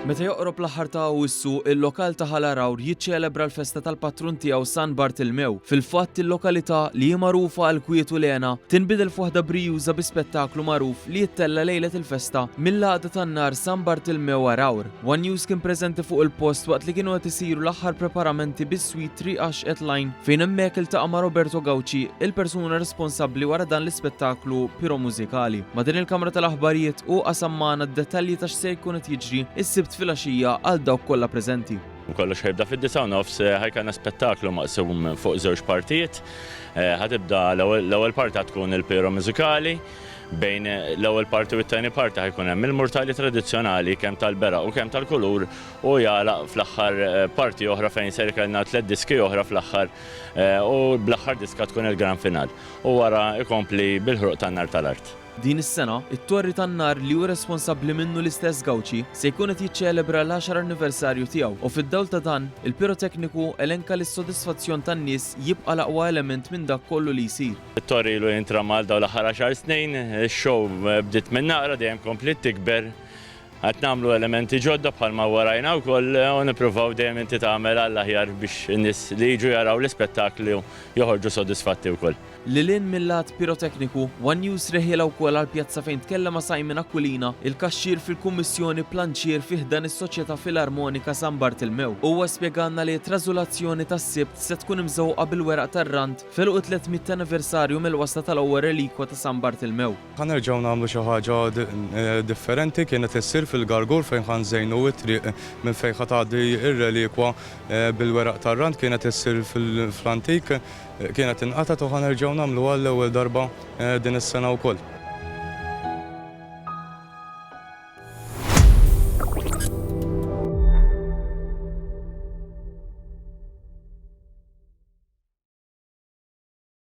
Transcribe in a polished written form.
Meta joqrob l-aħħar ta' Awwissu, il-lokal ta' Ħalarawr jiċċelebra l-festa tal-patrun tiegħu San Bartilmew. Fil-fatt il-lokalità li hi magħrufa għal kwiet u lena tinbidel f'waħda brijuża bi spettaklu magħruf li jittella lejlet il-festa mill-għaqda tan-nar San Bartilmew Arawr. One News kien preżenti fuq il-post waqt li kienu qed isiru l-aħħar preparamenti bis-Sweet Triqax Etline fejn hemmhekk iltaqa' ma' Roberto Gauci, il-persuna responsabbli wara dan l-ispettaklu piromużikali. Ma' din il-Kamra tal-Aħbarijiet u qasam magħna d-dettalji ta' x'se jkun qed jiġri is-Sibt fil-għaxija għal dawk kollha preżenti. Kollox ħibda fid-9:30 ħajkana spettaklu maqsum fuq żewġ partijiet. Ħatibda l-ewwel parti tkun il-pero mużikali, bejn l-ewwel parti u t-tieni parti ħajkun hemm il-murtali tradizzjonali kemm tal-bera u kemm tal-kulur u jagħlaq fl-aħħar parti oħra fejn ser ikollna 3 diski oħra fl-aħħar u bl-aħħar diska tkun il-grand final. U wara ikompli bil-ħruq tan-nar tal-art. Din is-sena, it-torri tan-nar li hu responsabbli minnu l-istess Gauci se jkun qed jiċċelebra l-10 anniversarju tiegħu u fid-dawl ta' dan, il-pirotekniku elenka l-sodisfazzjon tan-nies jibqa' l-aqwa element minn dak kollu li jsir. It-torri ilu jintramal dawn l-aħħar 10 snin, ix-show bdiet minn naqra dejjem komplit tikber. Qed nagħmlu elementi ġodda bħalma warajna wkoll u nippruvaw dejjem inti tagħmel għall-aħjar biex in-nies li jiġu jaraw l-ispettakli joħorġu sodisfatti wkoll. Lilin mill-lat pirotekniku, One News reħjela wkoll għall-pjazza fejn tkellem Simon Aquilina, il-kaxxier fil-Kummissjoni Planċier fih dan is-Soċjetà Filarmonika San Bartilmew. Huwa spjegalna li t-trażulazzjoni tas-Sibt se tkun imżewqa bil-weraq tar-rant feluq 300 anniversarju mill-wasla tal-ewwel relikwa ta' San Bartilmew. Ħanerġgħu nagħmlu xi ħaġa differenti kienet issir fil-Gargur fejn ħanżejnu t-triq minn fejn tgħaddi ir-relikwa bil-weraq tar-rant kienet issir fl-antik kienet inqatat u ħanerġgħu nagħmluha l-ewwel darba din is-sena wkoll.